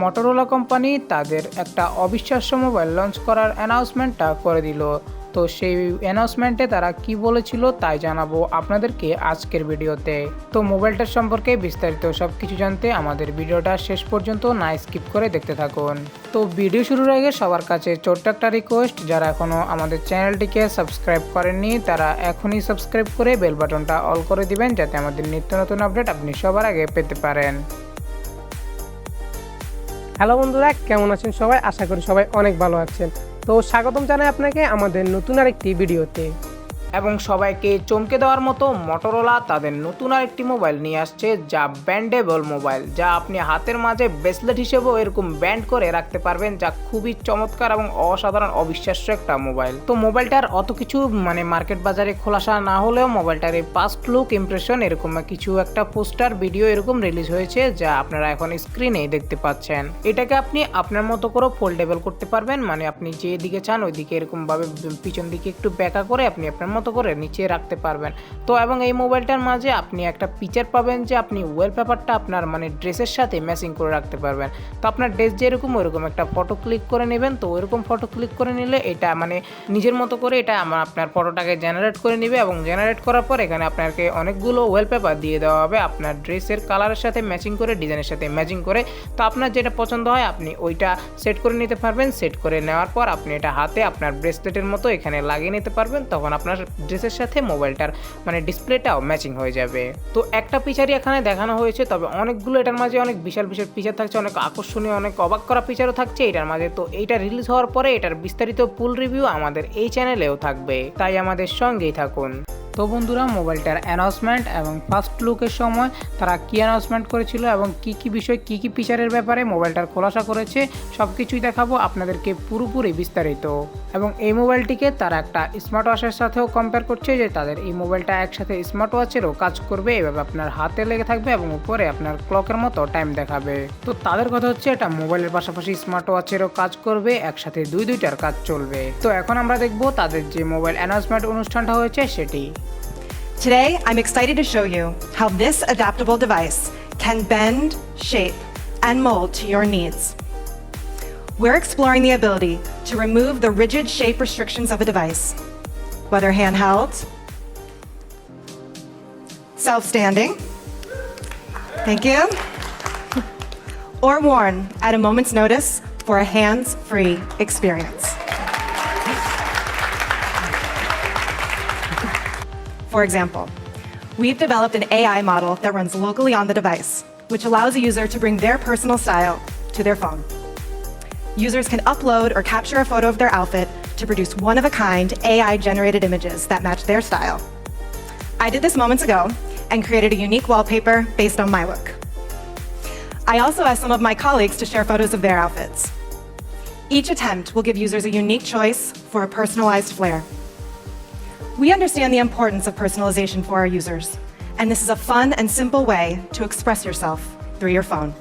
Motorola company তাদের একটা অবিশ্বাস্য মোবাইল লঞ্চ করার অ্যানাউন্সমেন্টটা করে দিল। তো সেই অ্যানাউন্সমেন্টে তারা কি বলেছিল তাই জানাবো আপনাদেরকে আজকের ভিডিওতে। তো মোবাইলটার সম্পর্কে বিস্তারিত সব কিছু জানতে আমাদের ভিডিওটা শেষ পর্যন্ত না স্কিপ করে দেখতে থাকুন। তো ভিডিও শুরুর আগে সবার কাছে ছোট্ট একটা রিকোয়েস্ট, যারা এখনও আমাদের চ্যানেলটিকে সাবস্ক্রাইব করেননি তারা এখনই সাবস্ক্রাইব করে বেল বাটনটা অল করে দিবেন, যাতে আমাদের নিত্য নতুন আপডেট আপনি সবার আগে পেতে পারেন। হ্যালো বন্ধুরা, কেমন আছেন সবাই? আশা করি সবাই অনেক ভালো আছেন। তো স্বাগতম জানাই আপনাকে আমাদের নতুন আরেকটি ভিডিওতে। এবং সবাইকে চমকে দেওয়ার মতো Motorola তাদের নতুন আরেকটি মোবাইল নিয়ে আসছে, যা ব্যান্ডেবল মোবাইল, যা আপনি হাতের মাঝে ব্রেসলেট হিসেবেও এরকম ব্যান্ড করে রাখতে পারবেন, যা খুবই চমৎকার এবং অসাধারণ অবিশ্বাস্য একটা মোবাইল। তো মোবাইলটার অত কিছু মার্কেট বাজারে খোলাসা না হলেও মোবাইলটার এই ফার্স্ট লুক ইমপ্রেশন এরকম কিছু একটা পোস্টার ভিডিও এরকম রিলিজ হয়েছে, যা আপনারা এখন স্ক্রিনে দেখতে পাচ্ছেন। এটাকে আপনি আপনার মতো করে ফোল্ডেবল করতে পারবেন, আপনি যে দিকে চান ওই দিকে এরকম ভাবে পিছন দিকে একটু ব্যাকা করে আপনি আপনার মতো করে নিচে রাখতে পারবেন। তো এবং এই মোবাইলটার মাঝে আপনি একটা ফিচার পাবেন যে আপনি ওয়ালপেপারটা আপনার ড্রেসের সাথে ম্যাচিং করে রাখতে পারবেন। তো আপনার ড্রেস যেরকম ওইরকম একটা ফটো ক্লিক করে নেবেন, তো ওইরকম ফটো ক্লিক করে নিলে এটা নিজের মতো করে এটা আপনার ফটোটাকে জেনারেট করে নেবে, এবং জেনারেট করার পর এখানে আপনাকে অনেকগুলো ওয়ালপেপার দিয়ে দেওয়া হবে আপনার ড্রেসের কালারের সাথে ম্যাচিং করে, ডিজাইনের সাথে ম্যাচিং করে। তো আপনার যেটা পছন্দ হয় আপনি ওইটা সেট করে নিতে পারবেন। সেট করে নেওয়ার পর আপনি এটা হাতে আপনার ব্রেসলেটের মতো এখানে লাগিয়ে নিতে পারবেন, তখন আপনার ড্রেসের সাথে মোবাইলটার ডিসপ্লেটাও ম্যাচিং হয়ে যাবে। তো একটা ফিচারই এখানে দেখানো হয়েছে, তবে অনেকগুলো এটার মাঝে অনেক বিশাল বিশাল ফিচার থাকছে, অনেক আকর্ষণীয় অনেক অবাক করা ফিচারও থাকছে এটার মাঝে। তো এইটা রিলিজ হওয়ার পরে এটার বিস্তারিত ফুল রিভিউ আমাদের এই চ্যানেলেও থাকবে, তাই আমাদের সঙ্গেই থাকুন। তো বন্ধুরা, মোবাইলটার অ্যানাউন্সমেন্ট এবং ফার্স্ট লুকের সময় তারা কী অ্যানাউন্সমেন্ট করেছিল এবং কী কী বিষয় কী কী ফিচারের ব্যাপারে মোবাইলটার খোলাসা করেছে সব কিছুই দেখাবো আপনাদেরকে পুরোপুরি বিস্তারিত। এবং এই মোবাইলটিকে তারা একটা স্মার্ট ওয়াচের সাথেও কম্পেয়ার করছে, যে তাদের এই মোবাইলটা একসাথে স্মার্ট ওয়াচেরও কাজ করবে, এভাবে আপনার হাতে লেগে থাকবে এবং উপরে আপনার ক্লকের মতো টাইম দেখাবে। তো তাদের কথা হচ্ছে এটা মোবাইলের পাশাপাশি স্মার্ট ওয়াচেরও কাজ করবে, একসাথে দুইটার কাজ চলবে। তো এখন আমরা দেখবো তাদের যে মোবাইল অ্যানাউন্সমেন্ট অনুষ্ঠানটা হয়েছে সেটি। Today, I'm excited to show you how this adaptable device can bend, shape, and mold to your needs. We're exploring the ability to remove the rigid shape restrictions of a device, whether handheld, self-standing, thank you, or worn at a moment's notice for a hands-free experience. For example, we've developed an AI model that runs locally on the device, which allows a user to bring their personal style to their phone. Users can upload or capture a photo of their outfit to produce one-of-a-kind AI-generated images that match their style. I did this moments ago and created a unique wallpaper based on my look. I also asked some of my colleagues to share photos of their outfits. Each attempt will give users a unique choice for a personalized flair. We understand the importance of personalization for our users, and this is a fun and simple way to express yourself through your phone.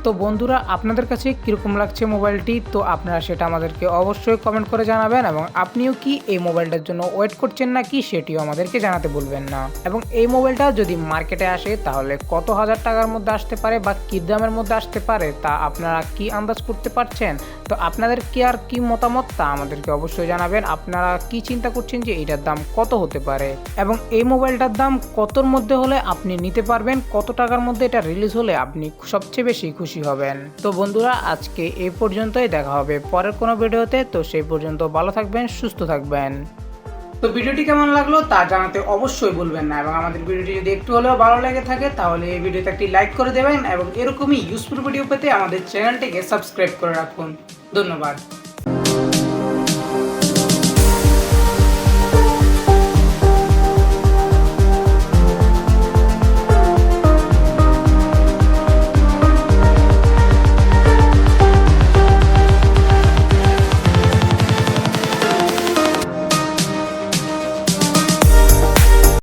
তো বন্ধুরা, আপনাদের কাছে কীরকম লাগছে মোবাইলটি, তো আপনারা সেটা আমাদেরকে অবশ্যই কমেন্ট করে জানাবেন, এবং আপনিও কি এই মোবাইলটার জন্য ওয়েট করছেন নাকি সেটিও আমাদেরকে জানাতে ভুলবেন না। এবং এই মোবাইলটা যদি মার্কেটে আসে তাহলে কত হাজার টাকার মধ্যে আসতে পারে বা কী দামের মধ্যে আসতে পারে তা আপনারা কি আন্দাজ করতে পারছেন? তো আপনাদের কি আর কি মতামত তা আমাদেরকে অবশ্যই জানাবেন। আপনারা কি চিন্তা করছেন যে এটার দাম কত হতে পারে, এবং এই মোবাইলটার দাম কতর মধ্যে হলে আপনি নিতে পারবেন, কত টাকার মধ্যে এটা রিলিজ হলে আপনি সবচেয়ে বেশি খুশি হবেন। তো বন্ধুরা, আজকে এই পর্যন্তই, দেখা হবে পরের কোনো ভিডিওতে। তো সেই পর্যন্ত ভালো থাকবেন, সুস্থ থাকবেন। তো ভিডিওটি কেমন লাগলো তা জানাতে অবশ্যই ভুলবেন না, এবং আমাদের ভিডিওটি যদি একটু হলেও ভালো লেগে থাকে তাহলে এই ভিডিওতে একটি লাইক করে দেবেন, এবং এরকমই ইউজফুল ভিডিও পেতে আমাদের চ্যানেলটিকে সাবস্ক্রাইব করে রাখুন। ধন্যবাদ।